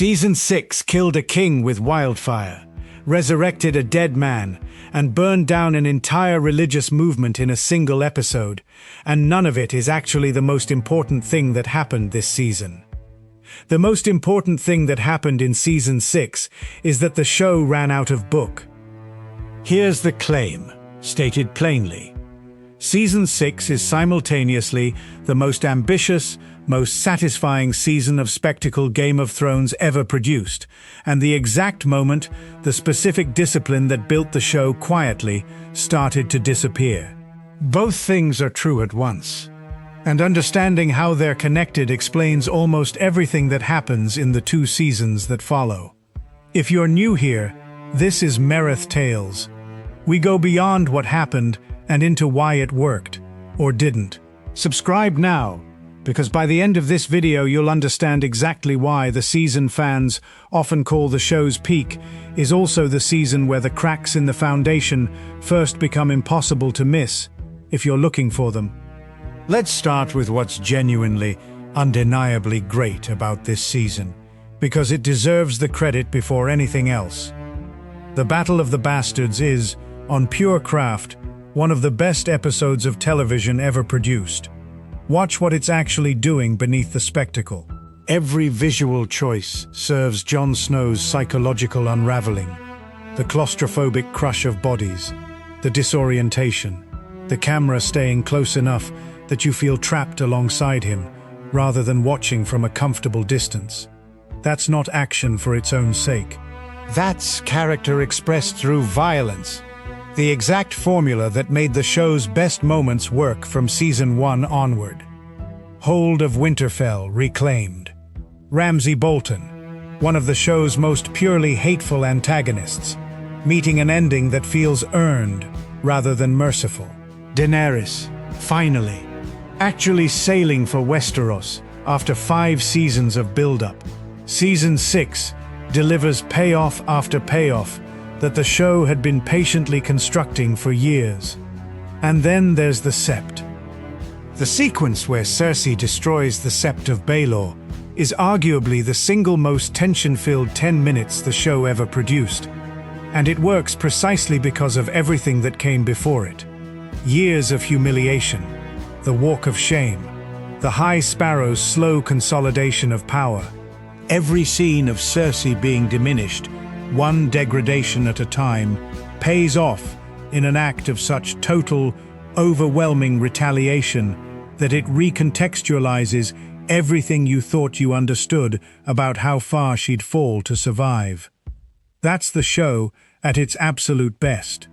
Season 6 killed a king with wildfire, resurrected a dead man, and burned down an entire religious movement in a single episode, and none of it is actually the most important thing that happened this season. The most important thing that happened in Season 6 is that the show ran out of book. Here's the claim, stated plainly. Season 6 is simultaneously the most ambitious, most satisfying season of spectacle Game of Thrones ever produced, and the exact moment the specific discipline that built the show quietly started to disappear. Both things are true at once, and understanding how they're connected explains almost everything that happens in the 2 seasons that follow. If you're new here, this is Mereth Tales. We go beyond what happened and into why it worked, or didn't. Subscribe now, because by the end of this video you'll understand exactly why the season fans often call the show's peak is also the season where the cracks in the foundation first become impossible to miss, if you're looking for them. Let's start with what's genuinely, undeniably great about this season, because it deserves the credit before anything else. The Battle of the Bastards is, on pure craft, one of the best episodes of television ever produced. Watch what it's actually doing beneath the spectacle. Every visual choice serves Jon Snow's psychological unraveling. The claustrophobic crush of bodies, the disorientation, the camera staying close enough that you feel trapped alongside him, rather than watching from a comfortable distance. That's not action for its own sake. That's character expressed through violence. The exact formula that made the show's best moments work from Season 1 onward. Hold of Winterfell reclaimed. Ramsay Bolton, one of the show's most purely hateful antagonists, meeting an ending that feels earned rather than merciful. Daenerys, finally, actually sailing for Westeros after 5 seasons of build-up. Season 6 delivers payoff after payoff that the show had been patiently constructing for years. And then there's the Sept. The sequence where Cersei destroys the Sept of Baelor is arguably the single most tension-filled 10 minutes the show ever produced. And it works precisely because of everything that came before it. Years of humiliation, the walk of shame, the High Sparrow's slow consolidation of power, every scene of Cersei being diminished, one degradation at a time, pays off in an act of such total, overwhelming retaliation that it recontextualizes everything you thought you understood about how far she'd fall to survive. That's the show at its absolute best.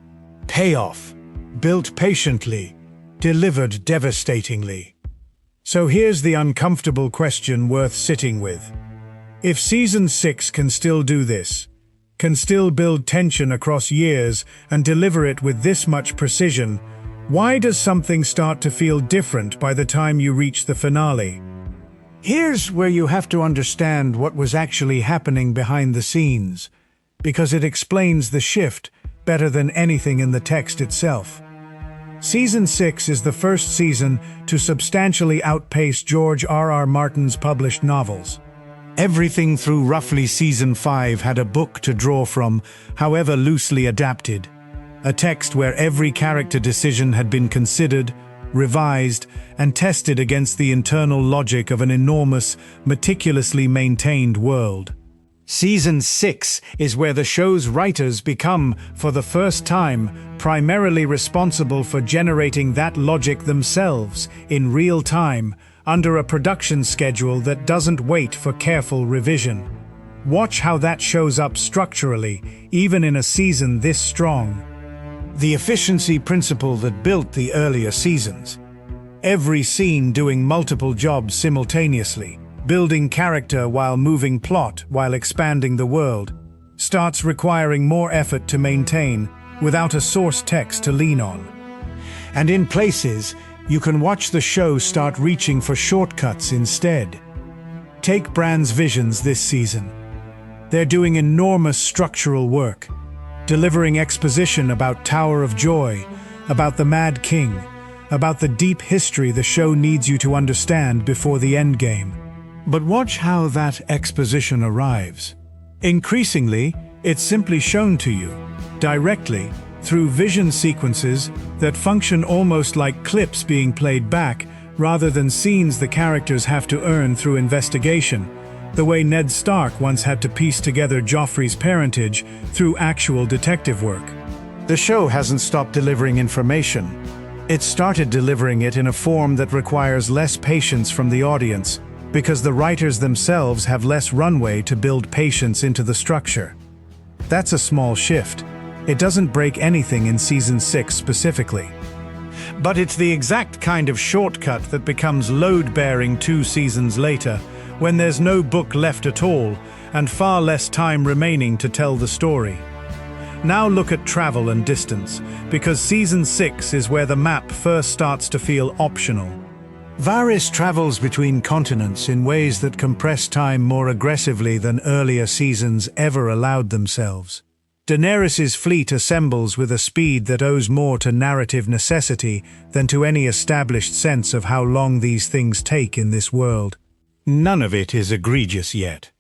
Payoff, built patiently, delivered devastatingly. So here's the uncomfortable question worth sitting with. If Season 6 can still do this, can still build tension across years and deliver it with this much precision, why does something start to feel different by the time you reach the finale? Here's where you have to understand what was actually happening behind the scenes, because it explains the shift better than anything in the text itself. Season 6 is the first season to substantially outpace George R.R. Martin's published novels. Everything through roughly Season 5 had a book to draw from, however loosely adapted. A text where every character decision had been considered, revised, and tested against the internal logic of an enormous, meticulously maintained world. Season 6 is where the show's writers become, for the first time, primarily responsible for generating that logic themselves, in real time, under a production schedule that doesn't wait for careful revision. Watch how that shows up structurally, even in a season this strong. The efficiency principle that built the earlier seasons. Every scene doing multiple jobs simultaneously, building character while moving plot while expanding the world, starts requiring more effort to maintain without a source text to lean on. And in places, you can watch the show start reaching for shortcuts instead. Take Bran's visions this season. They're doing enormous structural work, delivering exposition about Tower of Joy, about the Mad King, about the deep history the show needs you to understand before the endgame. But watch how that exposition arrives. Increasingly, it's simply shown to you, directly, through vision sequences that function almost like clips being played back, rather than scenes the characters have to earn through investigation, the way Ned Stark once had to piece together Joffrey's parentage through actual detective work. The show hasn't stopped delivering information. It started delivering it in a form that requires less patience from the audience, because the writers themselves have less runway to build patience into the structure. That's a small shift. It doesn't break anything in Season 6 specifically. But it's the exact kind of shortcut that becomes load-bearing 2 seasons later, when there's no book left at all, and far less time remaining to tell the story. Now look at travel and distance, because Season 6 is where the map first starts to feel optional. Varys travels between continents in ways that compress time more aggressively than earlier seasons ever allowed themselves. Daenerys' fleet assembles with a speed that owes more to narrative necessity than to any established sense of how long these things take in this world. None of it is egregious yet.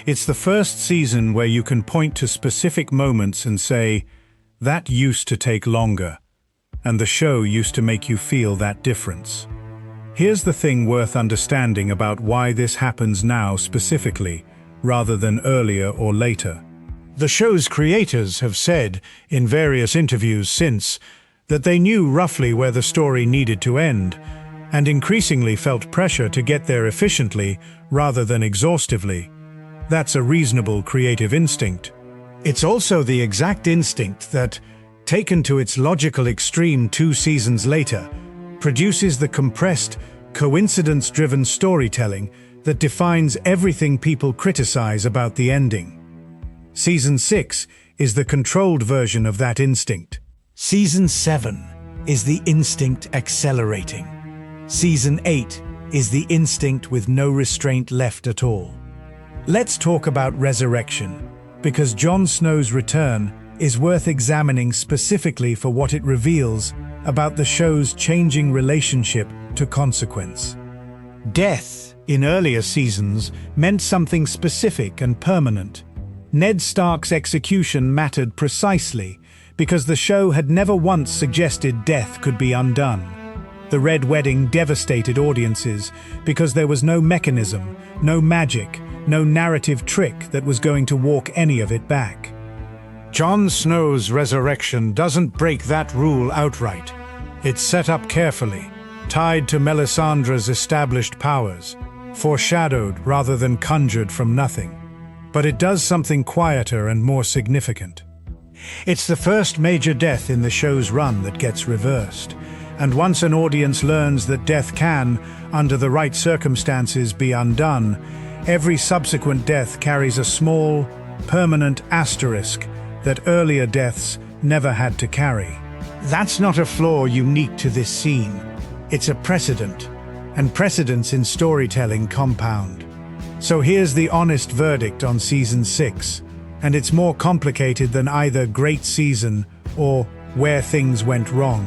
It's the first season where you can point to specific moments and say, that used to take longer, and the show used to make you feel that difference. Here's the thing worth understanding about why this happens now specifically, rather than earlier or later. The show's creators have said, in various interviews since, that they knew roughly where the story needed to end, and increasingly felt pressure to get there efficiently rather than exhaustively. That's a reasonable creative instinct. It's also the exact instinct that, taken to its logical extreme 2 seasons later, produces the compressed, coincidence-driven storytelling that defines everything people criticize about the ending. Season 6 is the controlled version of that instinct. Season 7 is the instinct accelerating. Season 8 is the instinct with no restraint left at all. Let's talk about resurrection, because Jon Snow's return is worth examining specifically for what it reveals about the show's changing relationship to consequence. Death, in earlier seasons, meant something specific and permanent. Ned Stark's execution mattered precisely because the show had never once suggested death could be undone. The Red Wedding devastated audiences because there was no mechanism, no magic, no narrative trick that was going to walk any of it back. Jon Snow's resurrection doesn't break that rule outright. It's set up carefully, tied to Melisandre's established powers, foreshadowed rather than conjured from nothing. But it does something quieter and more significant. It's the first major death in the show's run that gets reversed, and once an audience learns that death can, under the right circumstances, be undone, every subsequent death carries a small, permanent asterisk that earlier deaths never had to carry. That's not a flaw unique to this scene. It's a precedent, and precedents in storytelling compound. So here's the honest verdict on Season 6, and it's more complicated than either great season or where things went wrong.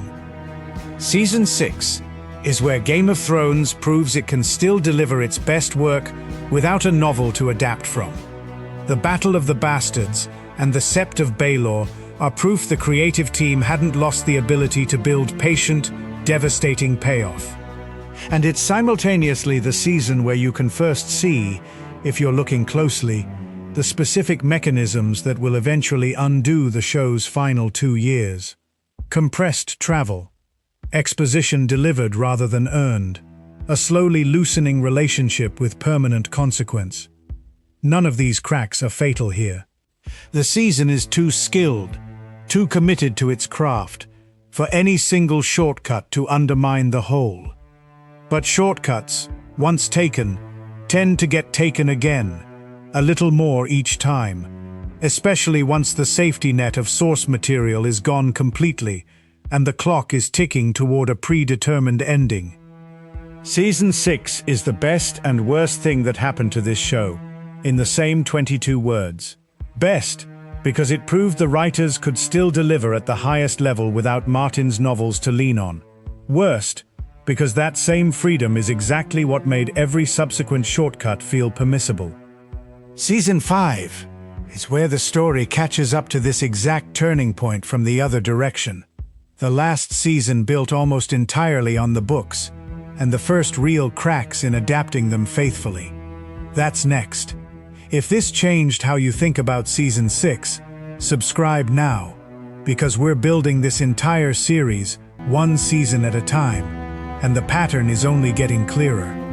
Season 6 is where Game of Thrones proves it can still deliver its best work without a novel to adapt from. The Battle of the Bastards and the Sept of Baelor are proof the creative team hadn't lost the ability to build patient, devastating payoff. And it's simultaneously the season where you can first see, if you're looking closely, the specific mechanisms that will eventually undo the show's final 2 years. Compressed travel, exposition delivered rather than earned, a slowly loosening relationship with permanent consequence. None of these cracks are fatal here. The season is too skilled, too committed to its craft, for any single shortcut to undermine the whole. But shortcuts, once taken, tend to get taken again, a little more each time, especially once the safety net of source material is gone completely and the clock is ticking toward a predetermined ending. Season 6 is the best and worst thing that happened to this show, in the same 22 words. Best, because it proved the writers could still deliver at the highest level without Martin's novels to lean on. Worst, because that same freedom is exactly what made every subsequent shortcut feel permissible. Season 5 is where the story catches up to this exact turning point from the other direction. The last season built almost entirely on the books, and the first real cracks in adapting them faithfully. That's next. If this changed how you think about Season 6, subscribe now, because we're building this entire series one season at a time, and the pattern is only getting clearer.